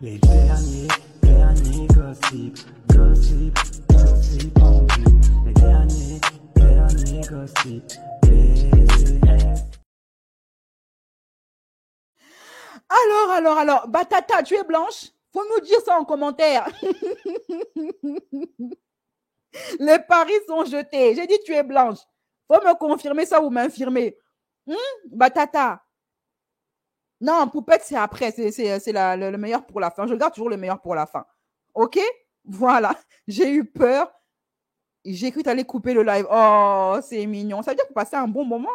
Les derniers gossip, en vue. Les derniers gossip, PCF. Alors, Batata, tu es blanche? Faut nous dire ça en commentaire. Les paris sont jetés. J'ai dit tu es blanche. Faut me confirmer ça ou m'infirmer. Batata. Non, poupette, c'est après. C'est le meilleur pour la fin. Je garde toujours le meilleur pour la fin. OK? Voilà. J'ai eu peur. J'ai cru que tu allais couper le live. Oh, c'est mignon. Ça veut dire que vous passez un bon moment.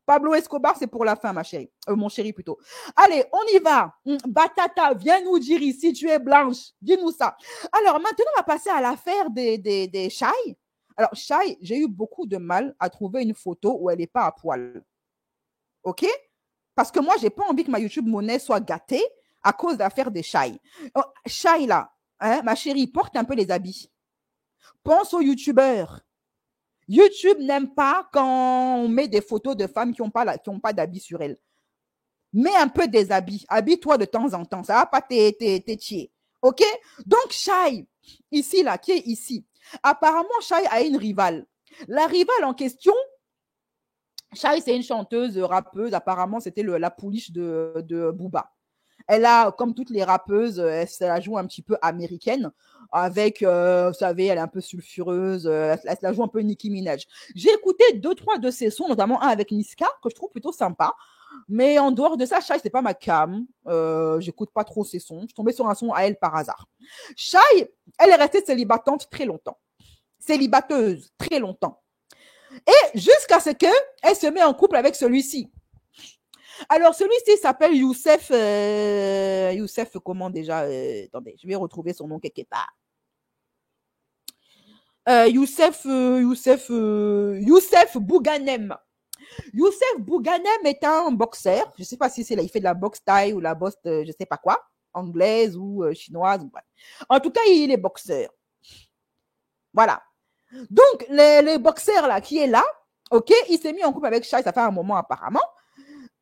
Pablo Escobar, c'est pour la fin, ma chérie. Mon chéri, plutôt. Allez, on y va. Batata, viens nous dire ici, tu es blanche. Dis-nous ça. Alors, maintenant, on va passer à l'affaire des Shai. Alors, Shai, j'ai eu beaucoup de mal à trouver une photo où elle n'est pas à poil. OK? Parce que moi, je n'ai pas envie que ma YouTube monnaie soit gâtée à cause de l'affaire des Shai. Oh, Shai, là, hein, ma chérie, porte un peu les habits. Pense aux YouTubeurs. YouTube n'aime pas quand on met des photos de femmes qui n'ont pas d'habits sur elles. Mets un peu des habits. Habille-toi de temps en temps. Ça ne va pas t'étier. OK? Donc, Shai, ici, là, qui est ici. Apparemment, Shai a une rivale. La rivale en question, Shai, c'est une chanteuse, rappeuse. Apparemment, c'était la pouliche de Booba. Elle a, comme toutes les rappeuses, elle la joue un petit peu américaine. Avec, vous savez, elle est un peu sulfureuse. Elle la joue un peu Nicki Minaj. J'ai écouté 2-3 de ses sons, notamment un avec Niska, que je trouve plutôt sympa. Mais en dehors de ça, Shai, c'est pas ma cam. J'écoute pas trop ses sons. Je suis tombée sur un son à elle par hasard. Shai, elle est restée célibatante très longtemps. Célibateuse très longtemps. Et jusqu'à ce qu'elle se met en couple avec celui-ci. Alors, celui-ci s'appelle Youssef. Youssef, comment déjà attendez, je vais retrouver son nom quelque part. Youssef Bouganem. Youssef Bouganem est un boxeur. Je ne sais pas si c'est là, il fait de la boxe thaï ou la boxe, je ne sais pas quoi, anglaise ou chinoise. En tout cas, il est boxeur. Voilà. Donc, les boxeurs là, qui est là, ok, il s'est mis en couple avec Shai, ça fait un moment apparemment.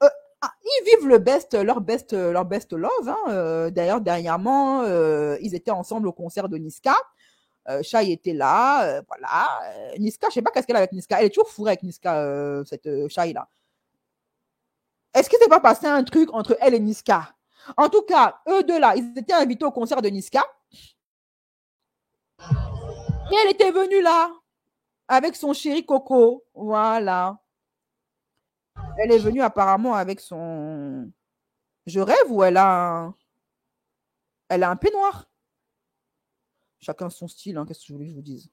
Ils vivent leur best love. Hein. D'ailleurs, dernièrement, ils étaient ensemble au concert de Niska. Shai était là, voilà. Niska, je sais pas qu'est-ce qu'elle a avec Niska. Elle est toujours fourrée avec Niska, cette Shai là. Est-ce qu'il s'est pas passé un truc entre elle et Niska? En tout cas, eux deux là, ils étaient invités au concert de Niska. Et elle était venue là, avec son chéri Coco. Voilà. Elle est venue apparemment avec son... Je rêve ou elle a un peignoir. Chacun son style, hein, qu'est-ce que je voulais que je vous dise.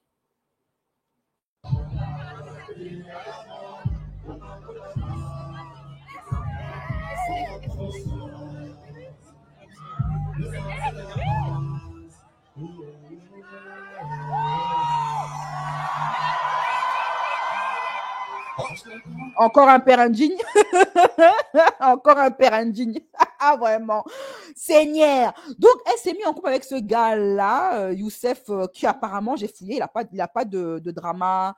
Encore un père indigne. Encore un père indigne. Ah, vraiment. Seigneur. Donc, elle s'est mise en couple avec ce gars-là, Youssef, qui apparemment, j'ai fouillé, il n'a pas de drama.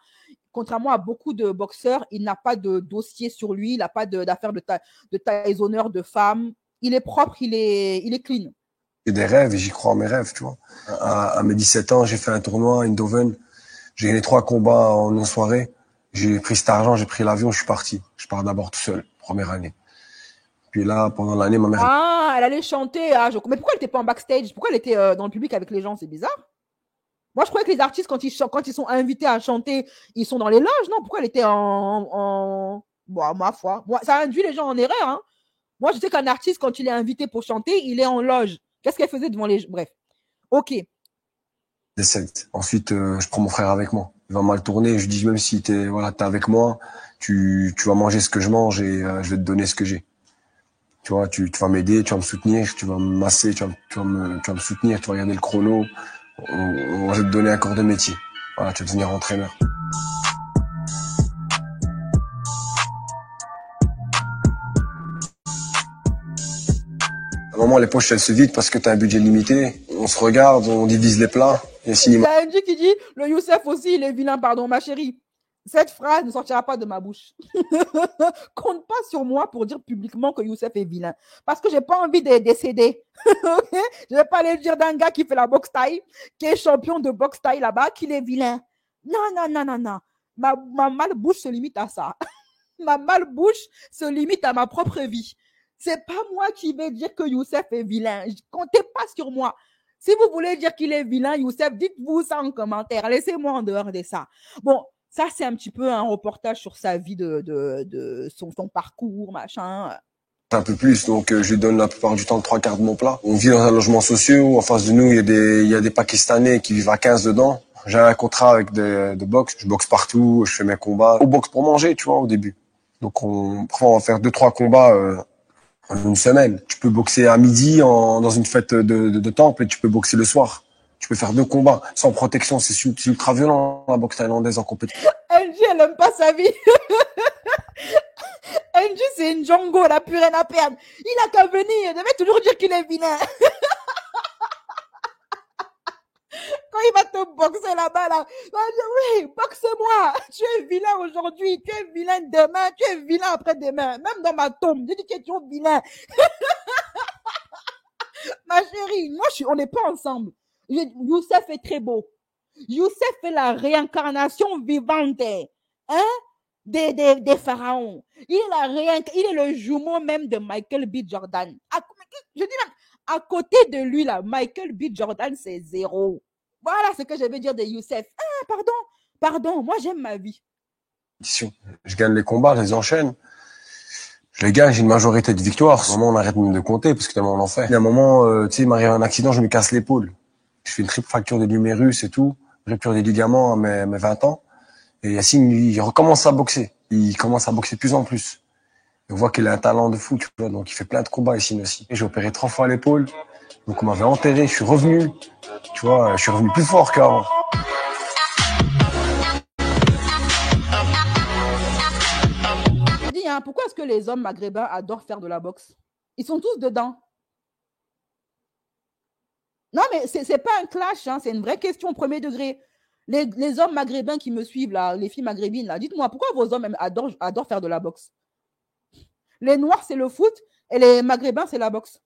Contrairement à beaucoup de boxeurs, il n'a pas de dossier sur lui, il n'a pas d'affaire de taillonneur de femmes. Il est propre, il est clean. J'ai des rêves et j'y crois en mes rêves, tu vois. À mes 17 ans, j'ai fait un tournoi à Eindhoven. J'ai gagné 3 combats en une soirée. J'ai pris cet argent, j'ai pris l'avion, je suis parti. Je pars d'abord tout seul, première année. Puis là, pendant l'année, ma mère... Ah, elle allait chanter. Ah, mais pourquoi elle n'était pas en backstage? Pourquoi elle était dans le public avec les gens? C'est bizarre. Moi, je croyais que les artistes, quand ils sont invités à chanter, ils sont dans les loges. Non, pourquoi elle était Bon, ma foi. Moi, ça induit les gens en erreur. Hein. Moi, je sais qu'un artiste, quand il est invité pour chanter, il est en loge. Qu'est-ce qu'elle faisait devant les... Bref. OK. Ensuite, je prends mon frère avec moi. Il va mal tourner. Je dis, même si t'es avec moi, tu vas manger ce que je mange et je vais te donner ce que j'ai. Tu vois, tu vas m'aider, tu vas me soutenir, tu vas me masser, tu vas me soutenir, tu vas regarder le chrono. On va te donner un corps de métier. Voilà, tu vas devenir entraîneur. À un moment, les poches, elles se vident parce que tu as un budget limité. On se regarde, on divise les plats. Il y a Angie qui dit, le Youssef aussi, il est vilain, pardon, ma chérie. Cette phrase ne sortira pas de ma bouche. Compte pas sur moi pour dire publiquement que Youssef est vilain. Parce que j'ai pas envie de décéder. Okay? Je vais pas aller dire d'un gars qui fait la boxe taille, qui est champion de boxe taille là-bas, qu'il est vilain. Non, non, non, non, non. Ma malbouche se limite à ça. Ma malbouche se limite à ma propre vie. C'est pas moi qui vais dire que Youssef est vilain. Comptez pas sur moi. Si vous voulez dire qu'il est vilain, Youssef, dites-vous ça en commentaire. Laissez-moi en dehors de ça. Bon, ça, c'est un petit peu un reportage sur sa vie, de son parcours, machin. Un peu plus, donc je lui donne la plupart du temps 3/4 de mon plat. On vit dans un logement social où en face de nous, il y a des Pakistanais qui vivent à 15 dedans. J'ai un contrat avec de boxe, je boxe partout, je fais mes combats. On boxe pour manger, tu vois, au début. Donc parfois on va faire 2-3 combats en une semaine. Tu peux boxer à midi dans une fête de temple et tu peux boxer le soir. Tu peux faire 2 combats sans protection, c'est ultra violent la boxe thaïlandaise en compétition. Angie, elle aime pas sa vie. Angie, c'est une Django, elle a plus rien à perdre. Il a qu'à venir, il devait toujours dire qu'il est vilain. Quand il va te boxer là-bas, là, il va dire, oui, boxe-moi. Tu es vilain aujourd'hui, tu es vilain demain, tu es vilain après-demain. Même dans ma tombe, je dis que tu es toujours vilain. Ma chérie, moi, on n'est pas ensemble. Youssef est très beau. Youssef est la réincarnation vivante, hein, des pharaons. Il est le jumeau même de Michael B. Jordan. Je dis même, à côté de lui, là, Michael B. Jordan, c'est zéro. Voilà ce que je veux dire de Youssef. Ah, pardon, moi j'aime ma vie. Je gagne les combats, je les enchaîne. Je les gagne, j'ai une majorité de victoires. À un moment, on arrête même de compter parce que tellement on en fait. Il y a un moment, tu sais, il m'arrive un accident, je me casse l'épaule. Je fais une triple fracture de l'humérus et tout, rupture des ligaments à mes 20 ans. Et Yacine, il recommence à boxer. Il commence à boxer de plus en plus. On voit qu'il a un talent de fou, tu vois. Donc, il fait plein de combats, Yacine aussi. J'ai opéré 3 fois l'épaule. Donc, on m'avait enterré. Je suis revenu. Tu vois, je suis revenu plus fort qu'avant. Je dis, hein, pourquoi est-ce que les hommes maghrébins adorent faire de la boxe? Ils sont tous dedans. Non, mais c'est pas un clash, hein, c'est une vraie question au premier degré. Les hommes maghrébins qui me suivent, là, les filles maghrébines, là, dites-moi, pourquoi vos hommes adorent faire de la boxe? Les Noirs, c'est le foot, et les Maghrébins, c'est la boxe.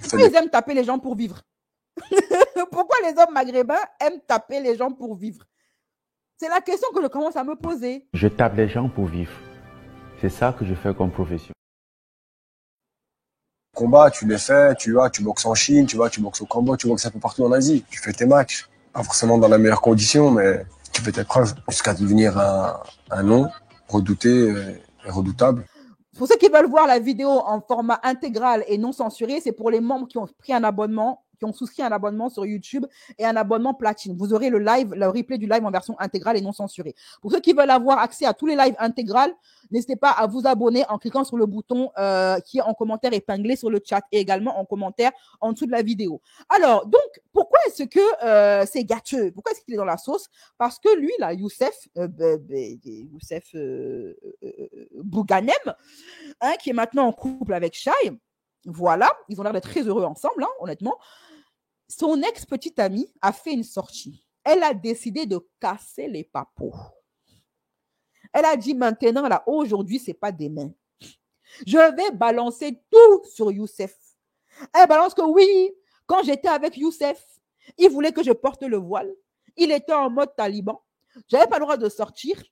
Pourquoi ils aiment taper les gens pour vivre? Pourquoi les hommes maghrébins aiment taper les gens pour vivre? C'est la question que je commence à me poser. Je tape les gens pour vivre. C'est ça que je fais comme profession. Combat, tu les fais, tu boxes en Chine, tu boxes au Cambodge, tu boxes un peu partout en Asie. Tu fais tes matchs. Pas forcément dans la meilleure condition, mais tu fais tes preuves jusqu'à devenir un nom redouté et redoutable. Pour ceux qui veulent voir la vidéo en format intégral et non censuré, c'est pour les membres qui ont pris un abonnement, qui ont souscrit un abonnement sur YouTube et un abonnement platine. Vous aurez le replay du live en version intégrale et non censurée. Pour ceux qui veulent avoir accès à tous les lives intégrales, n'hésitez pas à vous abonner en cliquant sur le bouton qui est en commentaire épinglé sur le chat et également en commentaire en dessous de la vidéo. Alors, donc, pourquoi est-ce que c'est gâteux? Pourquoi est-ce qu'il est dans la sauce? Parce que lui, là, Youssef Bouganem, hein, qui est maintenant en couple avec Shai, voilà, ils ont l'air d'être très heureux ensemble, hein, honnêtement. Son ex-petite amie a fait une sortie. Elle a décidé de casser les papos. Elle a dit maintenant, là, aujourd'hui, c'est pas demain. Je vais balancer tout sur Youssef. Elle balance que oui, quand j'étais avec Youssef, il voulait que je porte le voile. Il était en mode taliban. J'avais pas le droit de sortir.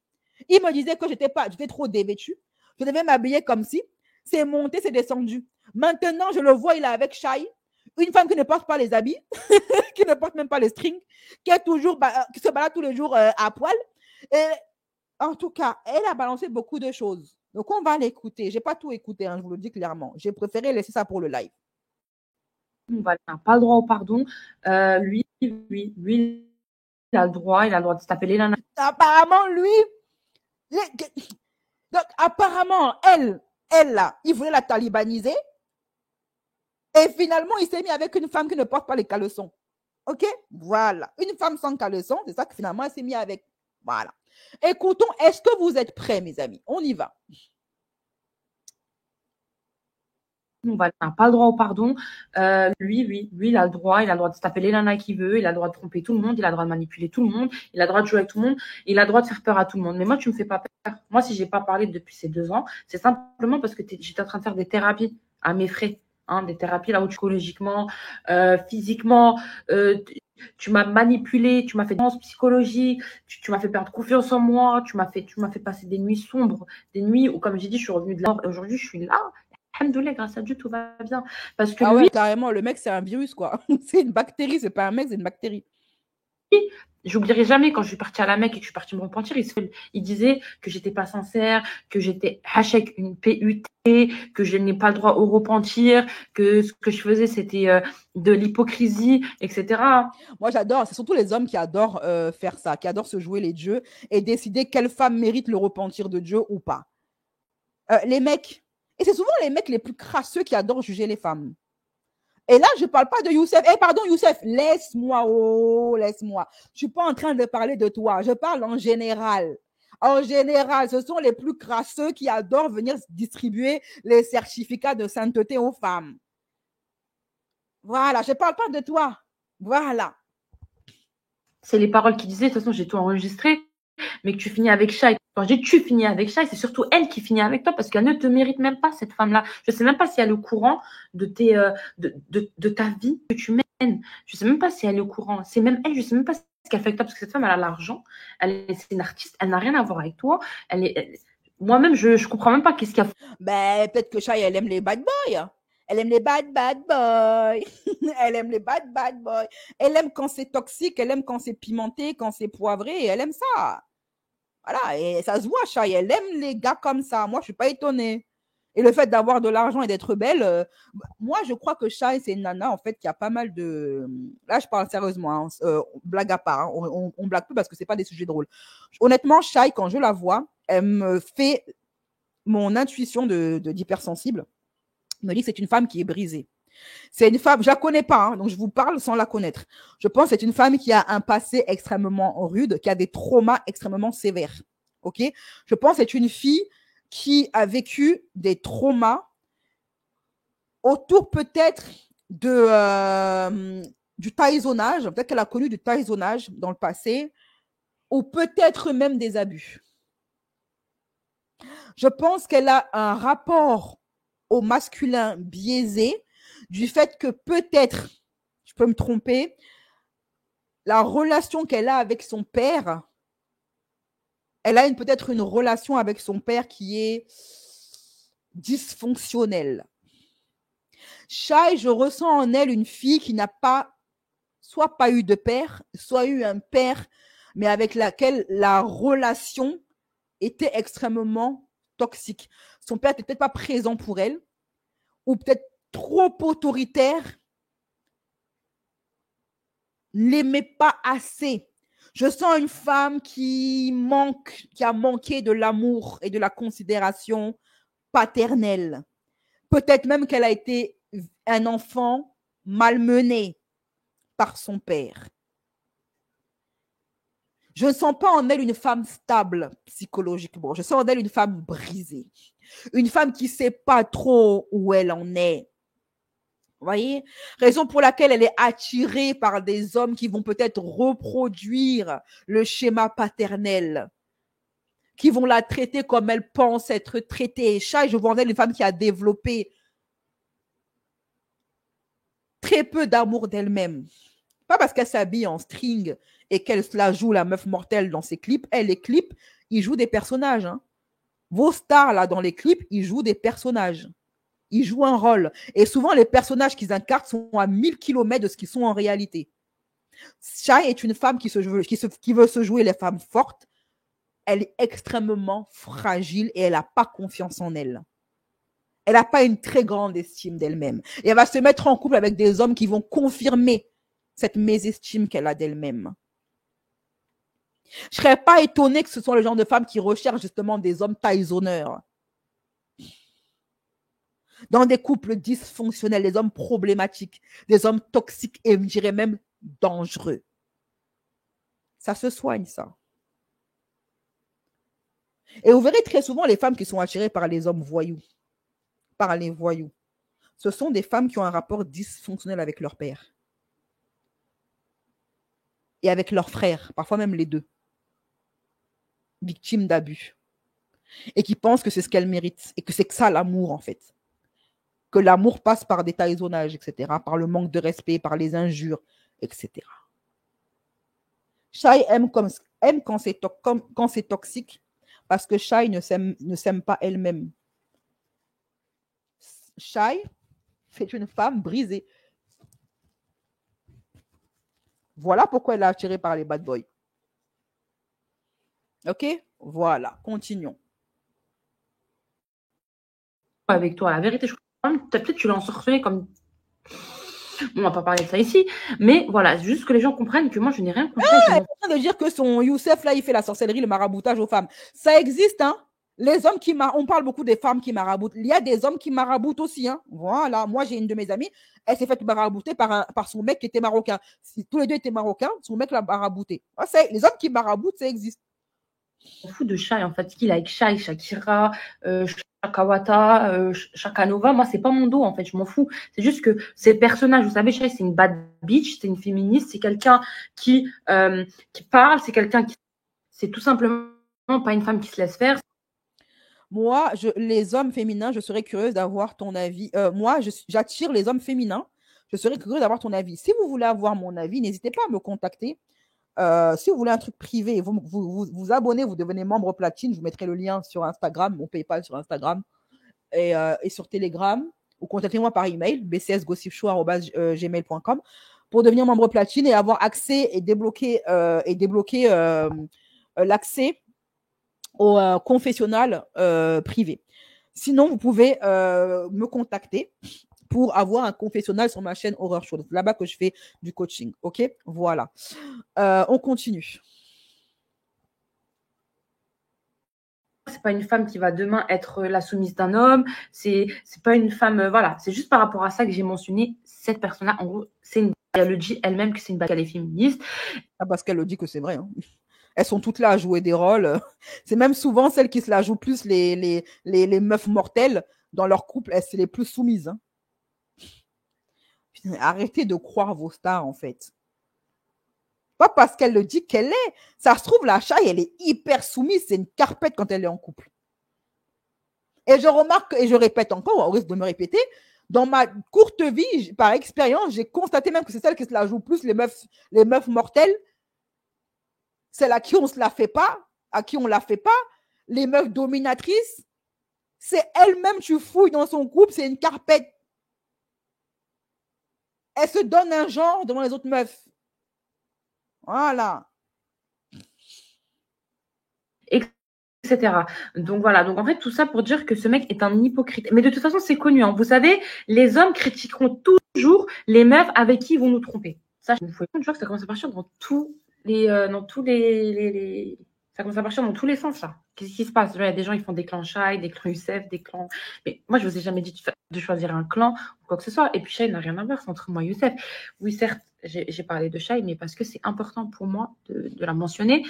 Il me disait que j'étais trop dévêtue. Je devais m'habiller comme si. C'est monté, c'est descendu. Maintenant, je le vois, il est avec Shai, une femme qui ne porte pas les habits, qui ne porte même pas les strings, qui se balade tous les jours à poil. Et en tout cas, elle a balancé beaucoup de choses. Donc, on va l'écouter. Je n'ai pas tout écouté, hein, je vous le dis clairement. J'ai préféré laisser ça pour le live. Voilà, pas le droit au pardon. Lui, il a le droit de se taper les nanas. Apparemment, lui, donc apparemment, elle là, il voulait la talibaniser. Et finalement, il s'est mis avec une femme qui ne porte pas les caleçons. OK? Voilà. Une femme sans caleçon, c'est ça que finalement, elle s'est mis avec. Voilà. Écoutons, est-ce que vous êtes prêts, mes amis? On y va. Voilà, n'a pas le droit au pardon. Lui, il a le droit de se taper les nanas qu'il veut, il a le droit de tromper tout le monde, il a le droit de manipuler tout le monde, il a le droit de jouer avec tout le monde, il a le droit de faire peur à tout le monde. Mais moi, tu me fais pas peur. Moi, si j'ai pas parlé depuis ces 2 ans, c'est simplement parce que j'étais en train de faire des thérapies à mes frais. Hein, des thérapies là où psychologiquement, physiquement, tu m'as manipulé, tu m'as fait des danses psychologiques, tu m'as fait perdre confiance en moi, tu m'as fait passer des nuits sombres, des nuits où, comme j'ai dit, je suis revenue de là. Aujourd'hui, je suis là. Alhamdoulilah, grâce à Dieu, tout va bien. Parce que Ah lui, ouais, carrément, le mec, c'est un virus, quoi. C'est une bactérie, c'est pas un mec, c'est une bactérie. j'oublierai jamais quand je suis partie à la Mecque et que je suis partie me repentir, il disait que j'étais pas sincère, que j'étais hachek, une PUT, que je n'ai pas le droit au repentir, que ce que je faisais, c'était de l'hypocrisie, etc. Moi, j'adore, c'est surtout les hommes qui adorent faire ça, qui adorent se jouer les dieux et décider quelle femme mérite le repentir de Dieu ou pas. Les mecs, et c'est souvent les mecs les plus crasseux qui adorent juger les femmes. Et là, je ne parle pas de Youssef. Eh, pardon, Youssef, laisse-moi, oh, laisse-moi. Je ne suis pas en train de parler de toi. Je parle en général. En général, ce sont les plus crasseux qui adorent venir distribuer les certificats de sainteté aux femmes. Voilà, je ne parle pas de toi. Voilà. C'est les paroles qu'il disait. De toute façon, j'ai tout enregistré. Mais que tu finis avec Shai. Quand je dis tu finis avec Shai, c'est surtout elle qui finit avec toi parce qu'elle ne te mérite même pas, cette femme-là. Je ne sais même pas si elle est au courant de ta vie que tu mènes. Je ne sais même pas si elle est au courant. C'est même elle, je ne sais même pas ce qu'elle fait avec toi parce que cette femme, elle a l'argent. C'est une artiste, elle n'a rien à voir avec toi. Moi-même, je ne comprends même pas qu'est-ce qu'il y a. Ben, peut-être que Shai, elle aime les bad boys. Elle aime les bad boys. Elle aime les bad boys. Elle aime quand c'est toxique, elle aime quand c'est pimenté, quand c'est poivré. Elle aime ça. Voilà, et ça se voit, Shai. Elle aime les gars comme ça. Moi, je ne suis pas étonnée. Et le fait d'avoir de l'argent et d'être belle, moi, je crois que Shai, c'est une nana, en fait, qui a pas mal de... Là, je parle sérieusement, hein, blague à part. Hein, on blague plus parce que ce n'est pas des sujets drôles. Honnêtement, Shai, quand je la vois, elle me fait... Mon intuition d'hypersensible me dit que c'est une femme qui est brisée. C'est une femme, je la connais pas, hein, donc je vous parle sans la connaître. Je pense que c'est une femme qui a un passé extrêmement rude, qui a des traumas extrêmement sévères. Ok? Je pense que c'est une fille qui a vécu des traumas autour peut-être du taïsonnage, peut-être qu'elle a connu du taïsonnage dans le passé, ou peut-être même des abus. Je pense qu'elle a un rapport au masculin biaisé du fait que peut-être, je peux me tromper, la relation qu'elle a avec son père, elle a peut-être une relation avec son père qui est dysfonctionnelle. Shai, je ressens en elle une fille qui n'a pas, soit pas eu de père, soit eu un père, mais avec laquelle la relation était extrêmement toxique. Son père n'était peut-être pas présent pour elle, ou peut-être trop autoritaire, l'aimait pas assez. Je sens une femme qui a manqué de l'amour et de la considération paternelle. Peut-être même qu'elle a été un enfant malmené par son père. Je ne sens pas en elle une femme stable psychologiquement. Je sens en elle une femme brisée. Une femme qui ne sait pas trop où elle en est. Vous voyez? Raison pour laquelle elle est attirée par des hommes qui vont peut-être reproduire le schéma paternel, qui vont la traiter comme elle pense être traitée. Shai, je vois en elle une femme qui a développé très peu d'amour d'elle-même. Pas parce qu'elle s'habille en string et qu'elle la joue la meuf mortelle dans ses clips. Elle, les clips, ils jouent des personnages. Hein. Vos stars, là, dans les clips, ils jouent des personnages. Ils jouent un rôle. Et souvent, les personnages qu'ils incarnent sont à 1000 km de ce qu'ils sont en réalité. Shai est une femme qui veut se jouer les femmes fortes. Elle est extrêmement fragile et elle n'a pas confiance en elle. Elle n'a pas une très grande estime d'elle-même. Et elle va se mettre en couple avec des hommes qui vont confirmer cette mésestime qu'elle a d'elle-même. Je ne serais pas étonnée que ce soit le genre de femme qui recherche justement des hommes taïsonneurs. Dans des couples dysfonctionnels, des hommes problématiques, des hommes toxiques et je dirais même dangereux. Ça se soigne, ça. Et vous verrez très souvent les femmes qui sont attirées par les hommes voyous, par les voyous. ce sont des femmes qui ont un rapport dysfonctionnel avec leur père et avec leurs frères, parfois même les deux, victimes d'abus, et qui pensent que c'est ce qu'elles méritent et que c'est que ça l'amour en fait. Que l'amour passe par des taillonnages, etc., par le manque de respect, par les injures, etc. Shai aime quand c'est toxique parce que Shai ne s'aime pas elle-même. Shai, c'est une femme brisée. Voilà pourquoi elle est attirée par les bad boys. Ok? Voilà, continuons. Avec toi, la vérité, peut-être tu l'as ensorcelé comme... On va pas parler de ça ici, mais voilà, juste que les gens comprennent que moi, je n'ai rien contre elle. Elle est en train de dire que son Youssef, là, il fait la sorcellerie, le maraboutage aux femmes. Ça existe, hein? Les hommes on parle beaucoup des femmes qui maraboutent. Il y a des hommes qui maraboutent aussi, hein? Voilà. Moi, j'ai une de mes amies, elle s'est faite marabouter par son mec qui était marocain. Si tous les deux étaient marocains, son mec l'a marabouté. Les hommes qui maraboutent, ça existe. Je m'en fous de Shai, en fait. Ce qu'il a avec Shai, Shakira, Shakawata, Shakanova, moi, c'est pas mon dos, en fait. Je m'en fous. C'est juste que ces personnages, vous savez, Shai, c'est une bad bitch, c'est une féministe, c'est quelqu'un qui parle, c'est quelqu'un qui... C'est tout simplement pas une femme qui se laisse faire. Moi, les hommes féminins, je serais curieuse d'avoir ton avis. Moi, j'attire les hommes féminins. Je serais curieuse d'avoir ton avis. Si vous voulez avoir mon avis, n'hésitez pas à me contacter. Si vous voulez un truc privé, vous abonnez, vous devenez membre platine. Je vous mettrai le lien sur Instagram, mon PayPal sur Instagram et sur Telegram. Ou contactez-moi par email, bcsgossipshow@gmail.com pour devenir membre platine et avoir accès et débloquer l'accès au confessionnal privé. Sinon, vous pouvez me contacter pour avoir un confessionnal sur ma chaîne Horror Show. C'est là-bas que je fais du coaching. OK? Voilà. On continue. C'est pas une femme qui va demain être la soumise d'un homme. C'est pas une femme... voilà. C'est juste par rapport à ça que j'ai mentionné cette personne-là. En gros, elle le dit elle-même que c'est une bataille féministe. Ah, parce qu'elle le dit que c'est vrai. Hein. Elles sont toutes là à jouer des rôles. C'est même souvent celles qui se la jouent plus les meufs mortelles dans leur couple. C'est les plus soumises. Hein. Arrêtez de croire vos stars, en fait. Pas parce qu'elle le dit qu'elle est. Ça se trouve, la Shai, elle est hyper soumise. C'est une carpette quand elle est en couple. Et je remarque, et je répète encore, au risque de me répéter, dans ma courte vie, par expérience, j'ai constaté même que c'est celle qui se la joue plus, les meufs mortelles. Celles à qui on se la fait pas, à qui on la fait pas, les meufs dominatrices, c'est elle-même, tu fouilles dans son couple, c'est une carpette. Elle se donne un genre devant les autres meufs. Voilà. Etc. Donc voilà, donc en fait tout ça pour dire que ce mec est un hypocrite. Mais de toute façon c'est connu, hein. Vous savez, les hommes critiqueront toujours les meufs avec qui ils vont nous tromper. Ça, je vois que ça commence à partir dans tous les, ça commence à partir dans tous les sens là. Qu'est-ce qui se passe? Il y a des gens qui font des clans Shai, des clans Youssef, des clans. Mais moi je vous ai jamais dit de choisir un clan ou quoi que ce soit. Et puis Shai n'a rien à voir, c'est entre moi et Youssef. Oui certes, j'ai parlé de Shai, mais parce que c'est important pour moi de la mentionner,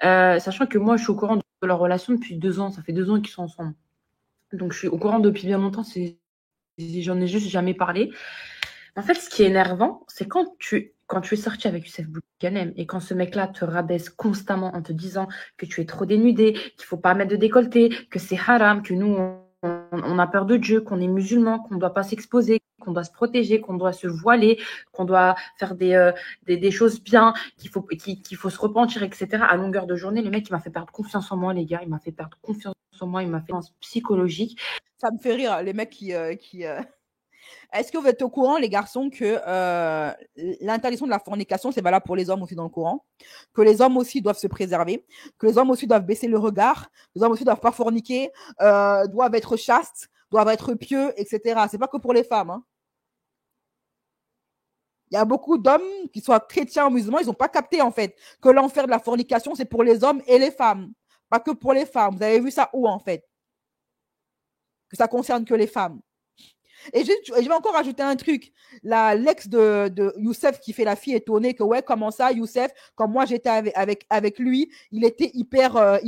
sachant que moi je suis au courant de leur relation depuis 2 ans. Ça fait 2 ans qu'ils sont ensemble. Donc, je suis au courant depuis bien longtemps. J'en ai juste jamais parlé. En fait, ce qui est énervant, c'est quand tu es sorti avec Youssef Boukanem et quand ce mec-là te rabaisse constamment en te disant que tu es trop dénudé, qu'il faut pas mettre de décolleté, que c'est haram, que nous, on a peur de Dieu, qu'on est musulman, qu'on ne doit pas s'exposer, qu'on doit se protéger, qu'on doit se voiler, qu'on doit faire des choses bien, qu'il faut se repentir, etc. À longueur de journée, le mec, il m'a fait perdre confiance en moi, les gars. Il m'a fait perdre confiance en moi. Il m'a fait une psychologique. Ça me fait rire, les mecs qui Est-ce que vous êtes au courant, les garçons, que l'interdiction de la fornication, c'est valable pour les hommes aussi dans le Coran, que les hommes aussi doivent se préserver, que les hommes aussi doivent baisser le regard, les hommes aussi doivent pas forniquer, doivent être chastes, doivent être pieux, etc. C'est pas que pour les femmes. Hein. Il y a beaucoup d'hommes qui soient chrétiens ou musulmans, ils n'ont pas capté en fait que l'enfer de la fornication, c'est pour les hommes et les femmes, pas que pour les femmes. Vous avez vu ça où en fait? Que ça concerne que les femmes. Et je vais encore ajouter un truc. L'ex de Youssef qui fait la fille étonnée que ouais, comment ça, Youssef, quand moi j'étais avec lui, il était hyper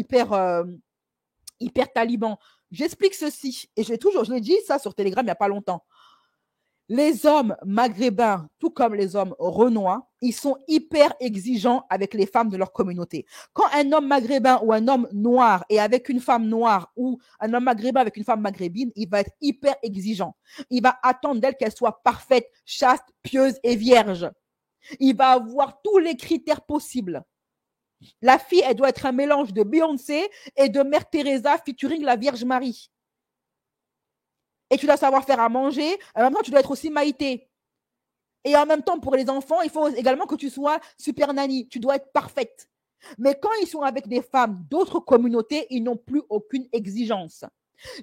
taliban. J'explique ceci, et je l'ai dit ça sur Telegram il n'y a pas longtemps. Les hommes maghrébins, tout comme les hommes renois, ils sont hyper exigeants avec les femmes de leur communauté. Quand un homme maghrébin ou un homme noir est avec une femme noire ou un homme maghrébin avec une femme maghrébine, il va être hyper exigeant. Il va attendre d'elle qu'elle soit parfaite, chaste, pieuse et vierge. Il va avoir tous les critères possibles. La fille, elle doit être un mélange de Beyoncé et de Mère Teresa featuring la Vierge Marie. Et tu dois savoir faire à manger. En même temps, tu dois être aussi Maïté. Et en même temps, pour les enfants, il faut également que tu sois super nanny. Tu dois être parfaite. Mais quand ils sont avec des femmes d'autres communautés, ils n'ont plus aucune exigence.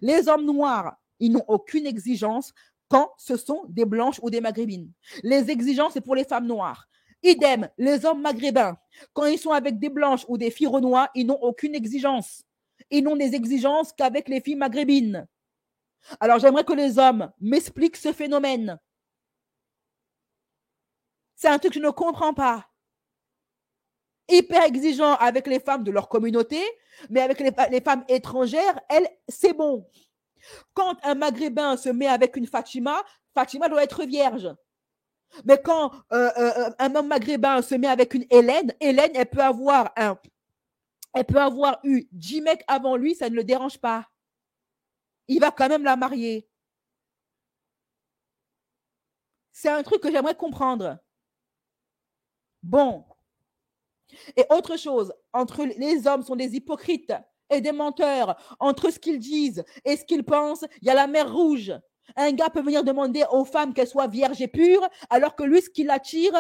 Les hommes noirs, ils n'ont aucune exigence quand ce sont des blanches ou des maghrébines. Les exigences, c'est pour les femmes noires. Idem, les hommes maghrébins, quand ils sont avec des blanches ou des filles renois, ils n'ont aucune exigence. Ils n'ont des exigences qu'avec les filles maghrébines. Alors, j'aimerais que les hommes m'expliquent ce phénomène. C'est un truc que je ne comprends pas. Hyper exigeant avec les femmes de leur communauté, mais avec les femmes étrangères, elles, c'est bon. Quand un maghrébin se met avec une Fatima, Fatima doit être vierge. Mais quand un homme maghrébin se met avec une Hélène, Hélène, elle peut avoir eu 10 mecs avant lui, ça ne le dérange pas. Il va quand même la marier. C'est un truc que j'aimerais comprendre. Bon. Et autre chose, entre les hommes sont des hypocrites et des menteurs. Entre ce qu'ils disent et ce qu'ils pensent, il y a la mer Rouge. Un gars peut venir demander aux femmes qu'elles soient vierges et pures, alors que lui, ce qui l'attire,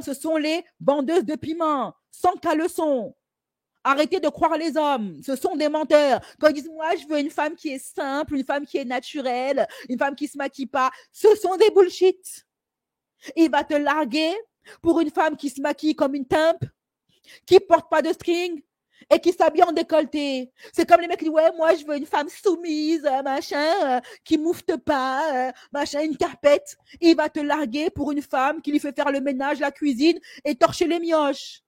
ce sont les vendeuses de piment, sans caleçon. Arrêtez de croire les hommes, ce sont des menteurs. Quand ils disent, moi, je veux une femme qui est simple, une femme qui est naturelle, une femme qui ne se maquille pas, ce sont des bullshit. Il va te larguer pour une femme qui se maquille comme une timpe, qui ne porte pas de string et qui s'habille en décolleté. C'est comme les mecs qui disent, ouais, moi, je veux une femme soumise, machin, qui moufte pas, machin, une carpette. Il va te larguer pour une femme qui lui fait faire le ménage, la cuisine et torcher les mioches.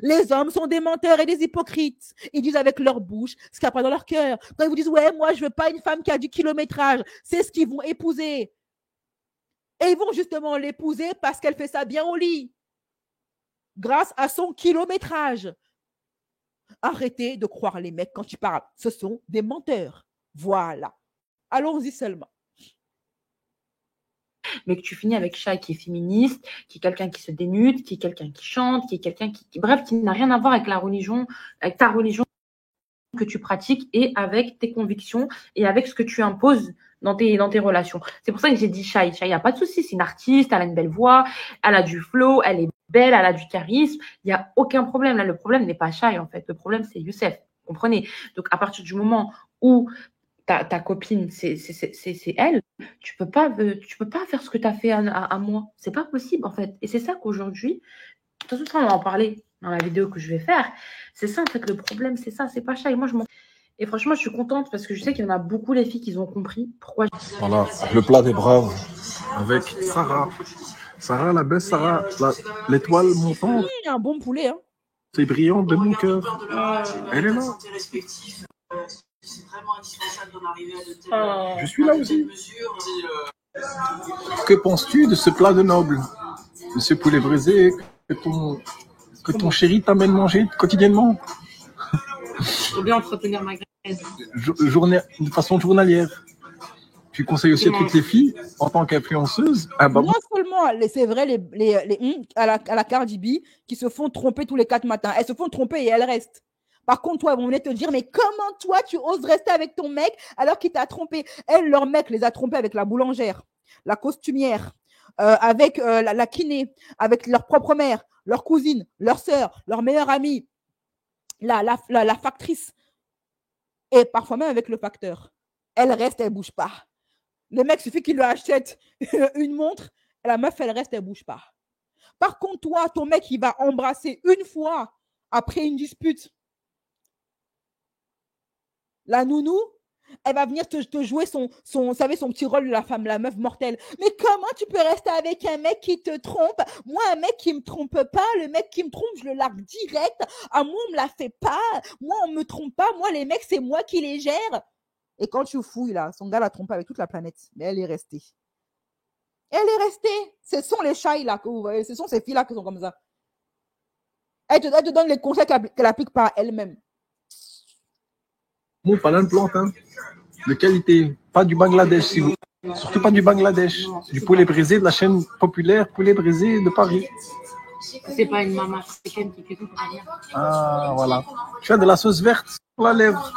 Les hommes sont des menteurs et des hypocrites. Ils disent avec leur bouche ce qu'il n'y a pas dans leur cœur. Quand ils vous disent, ouais, moi, je veux pas une femme qui a du kilométrage, c'est ce qu'ils vont épouser. Et ils vont justement l'épouser parce qu'elle fait ça bien au lit. Grâce à son kilométrage. Arrêtez de croire les mecs quand ils parlent. Ce sont des menteurs. Voilà. Allons-y seulement. Mais que tu finis avec Shai qui est féministe, qui est quelqu'un qui se dénude, qui est quelqu'un qui chante, qui est quelqu'un bref, qui n'a rien à voir avec la religion, avec ta religion que tu pratiques et avec tes convictions et avec ce que tu imposes dans tes relations. C'est pour ça que j'ai dit Shai. Shai, il n'y a pas de souci, c'est une artiste, elle a une belle voix, elle a du flow, elle est belle, elle a du charisme, il n'y a aucun problème. Là, le problème n'est pas Shai, en fait. Le problème, c'est Youssef. Vous comprenez? Donc, à partir du moment où ta copine, c'est elle, tu peux pas faire ce que tu as fait à moi. C'est pas possible, en fait. Et c'est ça qu'aujourd'hui, de toute façon, on va en parler dans la vidéo que je vais faire. C'est ça, en fait, le problème, c'est ça, c'est pas Shai. Moi, et franchement, je suis contente parce que je sais qu'il y en a beaucoup, les filles, qui ont compris pourquoi. Voilà, le plat des braves avec Sarah. Sarah, la belle Sarah, l'étoile montante. Un bon poulet, hein. C'est brillant de mon cœur. Elle est là. C'est vraiment indispensable d'en arriver à Je suis là aussi. Que penses-tu de ce plat de noble, monsieur poulet braisé, que ton chéri t'amène manger quotidiennement? Faut bien entretenir ma graisse. De façon journalière. Tu conseilles aussi à toutes les filles, en tant qu'influenceuse, non seulement, c'est vrai, à la Cardi B, qui se font tromper tous les 4 matins. Elles se font tromper et elles restent. Par contre, toi, elles vont venir te dire, mais comment toi, tu oses rester avec ton mec alors qu'il t'a trompé? Elle, leur mec les a trompés avec la boulangère, la costumière, avec la kiné, avec leur propre mère, leur cousine, leur sœur, leur meilleure amie, la factrice, et parfois même avec le facteur. Elle reste, elle ne bouge pas. Le mec, suffit qu'il lui achète une montre, la meuf, elle reste, elle ne bouge pas. Par contre, toi, ton mec, il va embrasser une fois après une dispute la nounou, elle va venir te jouer son petit rôle de la femme, la meuf mortelle. Mais comment tu peux rester avec un mec qui te trompe? Moi, un mec qui me trompe pas, le mec qui me trompe, je le largue direct. À moi, on me la fait pas. Moi, on me trompe pas. Moi, les mecs, c'est moi qui les gère. Et quand tu fouilles, là, son gars la trompe avec toute la planète. Mais elle est restée. Elle est restée. Ce sont les chats là que vous voyez. Ce sont ces filles-là qui sont comme ça. Elle te donne les conseils qu'elle applique par elle-même. Mon pas de plante, hein. De qualité. Pas du Bangladesh, si vous. Surtout pas du Bangladesh. Du poulet brisé de la chaîne populaire Poulet brisé de Paris. C'est pas une maman africaine qui fait tout pour rien. Ah, voilà. Tu as de la sauce verte sur la lèvre.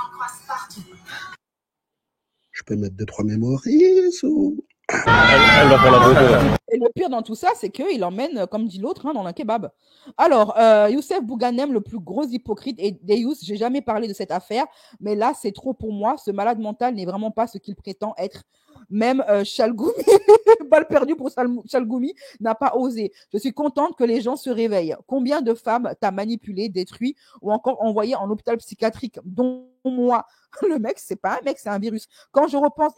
Je peux mettre 2-3 mémoires. Yesou. Elle va faire la beauté. Et le pire dans tout ça, c'est qu'il emmène, comme dit l'autre, hein, dans un kebab. Alors, Youssef Bouganem, le plus gros hypocrite, et Deus, j'ai jamais parlé de cette affaire, mais là, c'est trop pour moi. Ce malade mental n'est vraiment pas ce qu'il prétend être. Même Chalgoumi, balle perdue pour Chalgoumi, n'a pas osé. Je suis contente que les gens se réveillent. Combien de femmes t'as manipulé, détruit ou encore envoyé en hôpital psychiatrique, dont moi. Le mec, c'est pas un mec, c'est un virus. Quand je repense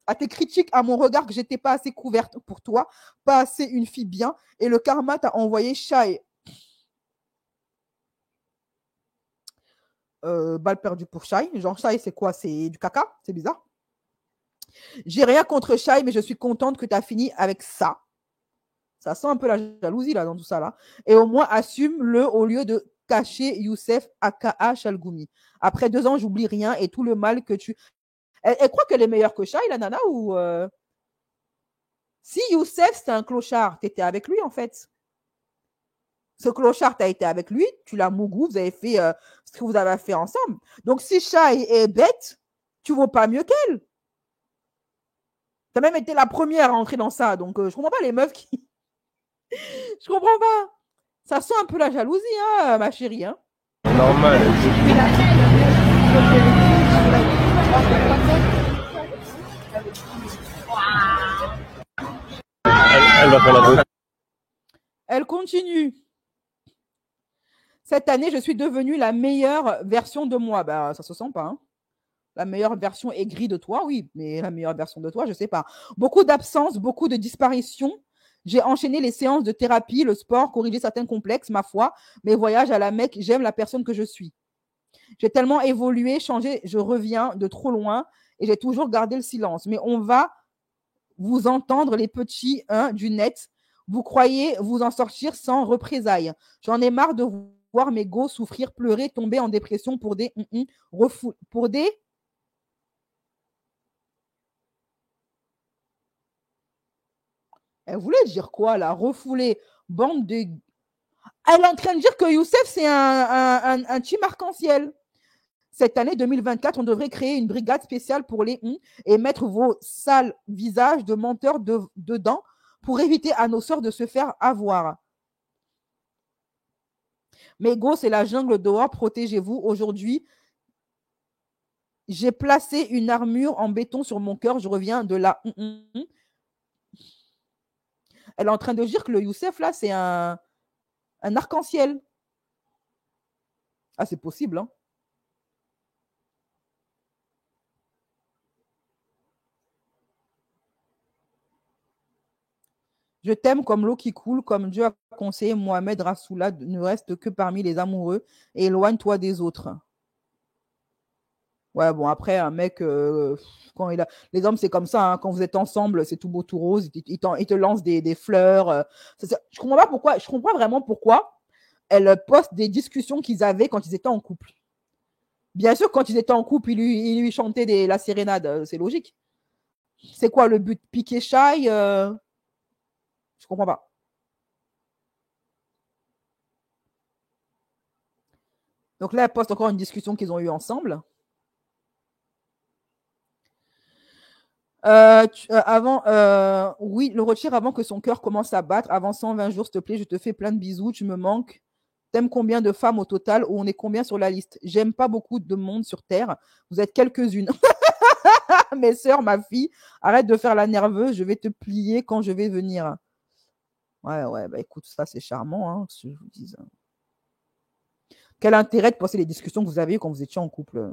à tes critiques, à mon regard que j'étais pas assez couverte pour toi, pas assez une fille bien, et le karma t'a envoyé Shai. Balle perdue pour Shai. Genre, Shai, c'est quoi? C'est du caca? C'est bizarre. J'ai rien contre Shai, mais je suis contente que tu as fini avec ça. Ça sent un peu la jalousie là dans tout ça là. Et au moins, assume-le au lieu de cacher Youssef aka Chalgoumi. Après 2 ans, j'oublie rien et tout le mal que tu... Elle croit qu'elle est meilleure que Shai, la nana, ou... Si Youssef, c'est un clochard, tu étais avec lui en fait. Ce clochard, tu as été avec lui, tu l'as mougou, vous avez fait ce que vous avez fait ensemble. Donc si Shai est bête, tu vaux pas mieux qu'elle. Tu as même été la première à entrer dans ça. Donc, je comprends pas les meufs qui... Je comprends pas. Ça sent un peu la jalousie, hein, ma chérie. Hein. Normal. Elle va faire la beauté. Elle continue. Cette année, je suis devenue la meilleure version de moi. Ben, ça se sent pas, hein. La meilleure version aigrie de toi, oui, mais la meilleure version de toi, je sais pas. Beaucoup d'absence, beaucoup de disparitions. J'ai enchaîné les séances de thérapie, le sport, corrigé certains complexes, ma foi, mes voyages à la Mecque, j'aime la personne que je suis. J'ai tellement évolué, changé, je reviens de trop loin et j'ai toujours gardé le silence. Mais on va vous entendre, les petits du net. Vous croyez vous en sortir sans représailles. J'en ai marre de voir mes go souffrir, pleurer, tomber en dépression pour des pour des... Elle voulait dire quoi, là? Refouler, bande de... Elle est en train de dire que Youssef, c'est un team arc-en-ciel. Cette année 2024, on devrait créer une brigade spéciale pour les et mettre vos sales visages de menteurs dedans pour éviter à nos sœurs de se faire avoir. Mais go, c'est la jungle dehors, protégez-vous. Aujourd'hui, j'ai placé une armure en béton sur mon cœur, je reviens de là. Elle est en train de dire que le Youssef, là, c'est un arc-en-ciel. Ah, c'est possible, hein. Je t'aime comme l'eau qui coule, comme Dieu a conseillé Mohamed Rassoula, ne reste que parmi les amoureux et éloigne-toi des autres. Ouais, bon, après, un mec, quand il a... Les hommes, c'est comme ça, hein, quand vous êtes ensemble, c'est tout beau, tout rose, il te lance des fleurs. Je comprends pas pourquoi, je comprends vraiment pourquoi elle poste des discussions qu'ils avaient quand ils étaient en couple. Bien sûr, quand ils étaient en couple, il lui chantait la sérénade, c'est logique. C'est quoi le but? Piquer Shai Je comprends pas. Donc là, elle poste encore une discussion qu'ils ont eue ensemble. Oui, le retire avant que son cœur commence à battre. Avant 120 jours, s'il te plaît, je te fais plein de bisous. Tu me manques. T'aimes combien de femmes au total ou on est combien sur la liste? J'aime pas beaucoup de monde sur Terre. Vous êtes quelques-unes. Mes sœurs, ma fille, arrête de faire la nerveuse. Je vais te plier quand je vais venir. Ouais, bah écoute, ça c'est charmant, hein, ce que je vous dis. Quel intérêt de passer les discussions que vous avez quand vous étiez en couple?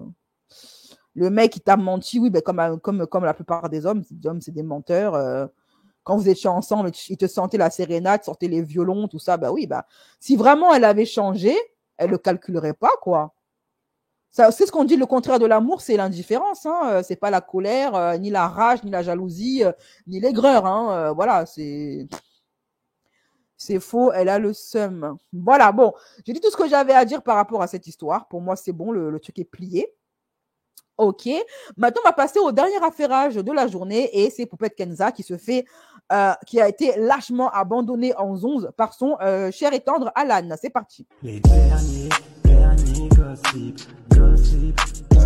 Le mec, il t'a menti, oui, ben comme la plupart des hommes, c'est des menteurs. Quand vous étiez ensemble, il te sentait la sérénade, sortait les violons, tout ça, bah oui, bah si vraiment elle avait changé, elle le calculerait pas, quoi. C'est ce qu'on dit, le contraire de l'amour, c'est l'indifférence. Hein. C'est pas la colère, ni la rage, ni la jalousie, ni l'aigreur. Hein. Voilà, c'est faux, elle a le seum. Voilà, bon, j'ai dit tout ce que j'avais à dire par rapport à cette histoire. Pour moi, c'est bon, le truc est plié. Ok, maintenant on va passer au dernier affairage de la journée et c'est Poupette Kenza qui qui a été lâchement abandonné en 11 par son cher et tendre Alan. C'est parti. Les derniers gossips,